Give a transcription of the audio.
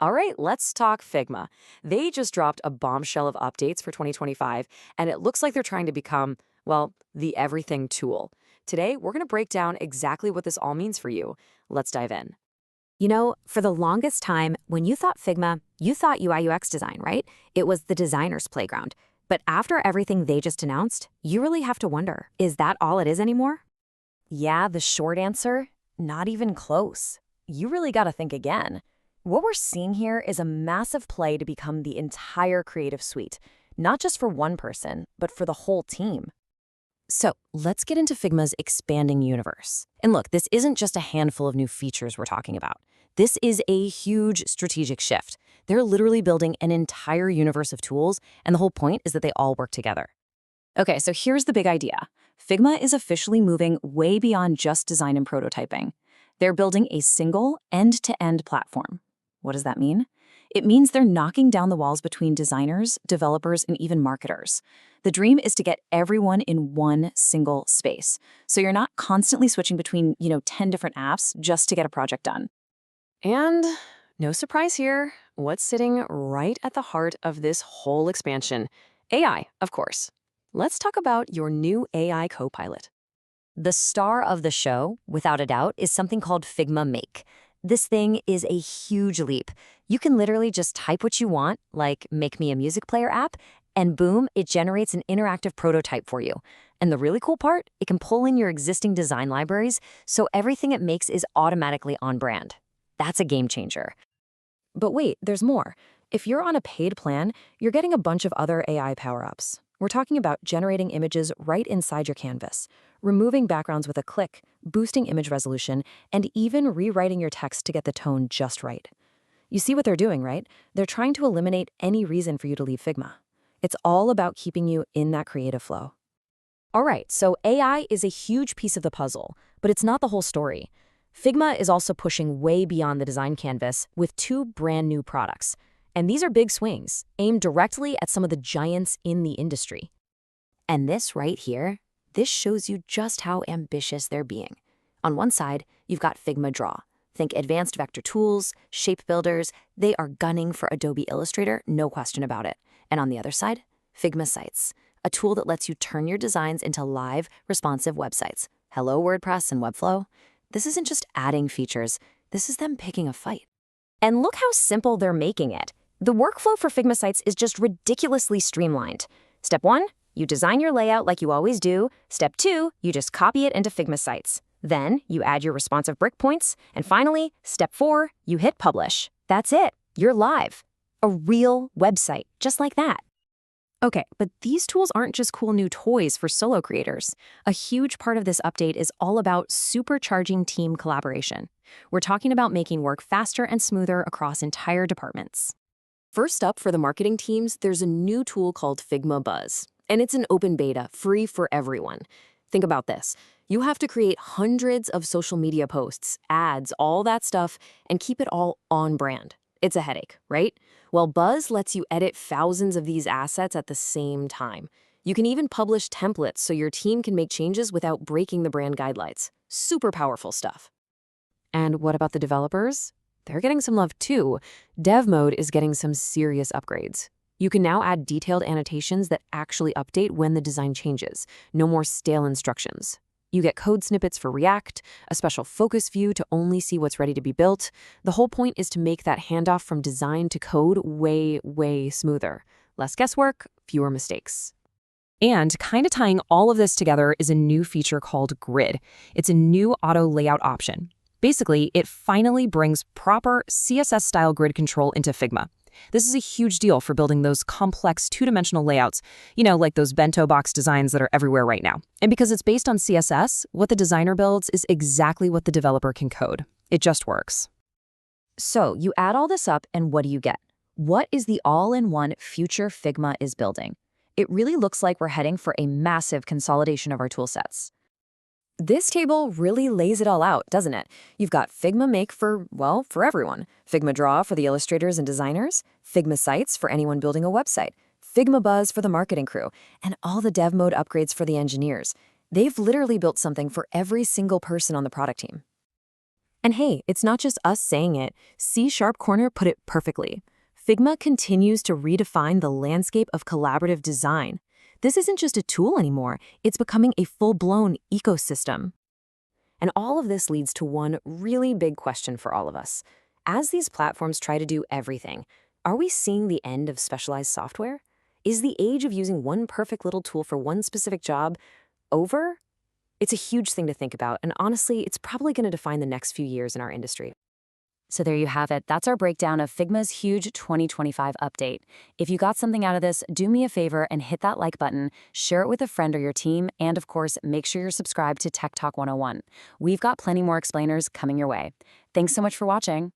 All right, let's talk Figma. They just dropped a bombshell of updates for 2025, and it looks like they're trying to become, well, the everything tool. Today, we're going to break down exactly what this all means for you. Let's dive in. For the longest time, when you thought Figma, you thought UI/UX design, right? It was the designer's playground. But after everything they just announced, you really have to wonder, is that all it is anymore? Yeah, the short answer, not even close. You really got to think again. What we're seeing here is a massive play to become the entire creative suite, not just for one person, but for the whole team. So let's get into Figma's expanding universe. And look, this isn't just a handful of new features we're talking about. This is a huge strategic shift. They're literally building an entire universe of tools, and the whole point is that they all work together. Okay, so here's the big idea. Figma is officially moving way beyond just design and prototyping. They're building a single, end-to-end platform. What does that mean? It means they're knocking down the walls between designers, developers, and even marketers. The dream is to get everyone in one single space. So you're not constantly switching between, 10 different apps just to get a project done. And no surprise here, what's sitting right at the heart of this whole expansion? AI, of course. Let's talk about your new AI copilot. The star of the show, without a doubt, is something called Figma Make. This thing is a huge leap. You can literally just type what you want, like make me a music player app, and boom, it generates an interactive prototype for you. And the really cool part, it can pull in your existing design libraries, so everything it makes is automatically on brand. That's a game changer. But wait, there's more. If you're on a paid plan, you're getting a bunch of other AI power-ups. We're talking about generating images right inside your canvas, removing backgrounds with a click, boosting image resolution, and even rewriting your text to get the tone just right. You see what they're doing, right? They're trying to eliminate any reason for you to leave Figma. It's all about keeping you in that creative flow. All right, so AI is a huge piece of the puzzle, but it's not the whole story. Figma is also pushing way beyond the design canvas with two brand new products. And these are big swings, aimed directly at some of the giants in the industry. And this right here, this shows you just how ambitious they're being. On one side, you've got Figma Draw. Think advanced vector tools, shape builders. They are gunning for Adobe Illustrator, no question about it. And on the other side, Figma Sites, a tool that lets you turn your designs into live, responsive websites. Hello, WordPress and Webflow. This isn't just adding features. This is them picking a fight. And look how simple they're making it. The workflow for Figma Sites is just ridiculously streamlined. Step 1, you design your layout like you always do. Step 2, you just copy it into Figma Sites. Then, you add your responsive breakpoints. And finally, step 4, you hit publish. That's it. You're live. A real website, just like that. Okay, but these tools aren't just cool new toys for solo creators. A huge part of this update is all about supercharging team collaboration. We're talking about making work faster and smoother across entire departments. First up for the marketing teams, there's a new tool called Figma Buzz. And it's an open beta, free for everyone. Think about this. You have to create hundreds of social media posts, ads, all that stuff, and keep it all on brand. It's a headache, right? Well, Buzz lets you edit thousands of these assets at the same time. You can even publish templates so your team can make changes without breaking the brand guidelines. Super powerful stuff. And what about the developers? They're getting some love too. Dev mode is getting some serious upgrades. You can now add detailed annotations that actually update when the design changes. No more stale instructions. You get code snippets for React, a special focus view to only see what's ready to be built. The whole point is to make that handoff from design to code way, way smoother. Less guesswork, fewer mistakes. And kind of tying all of this together is a new feature called Grid. It's a new auto layout option. Basically, it finally brings proper CSS-style grid control into Figma. This is a huge deal for building those complex two-dimensional layouts, like those bento box designs that are everywhere right now. And because it's based on CSS, what the designer builds is exactly what the developer can code. It just works. So you add all this up, and what do you get? What is the all-in-one future Figma is building? It really looks like we're heading for a massive consolidation of our toolsets. This table really lays it all out, doesn't it? You've got Figma Make for everyone. Figma Draw for the illustrators and designers. Figma Sites for anyone building a website. Figma Buzz for the marketing crew. And all the dev mode upgrades for the engineers. They've literally built something for every single person on the product team. And hey, it's not just us saying it. C# Corner put it perfectly. Figma continues to redefine the landscape of collaborative design. This isn't just a tool anymore, it's becoming a full-blown ecosystem. And all of this leads to one really big question for all of us. As these platforms try to do everything, are we seeing the end of specialized software? Is the age of using one perfect little tool for one specific job over? It's a huge thing to think about, and honestly, it's probably going to define the next few years in our industry. So there you have it. That's our breakdown of Figma's huge 2025 update. If you got something out of this, do me a favor and hit that like button, share it with a friend or your team, and of course, make sure you're subscribed to Tech Talk 101. We've got plenty more explainers coming your way. Thanks so much for watching.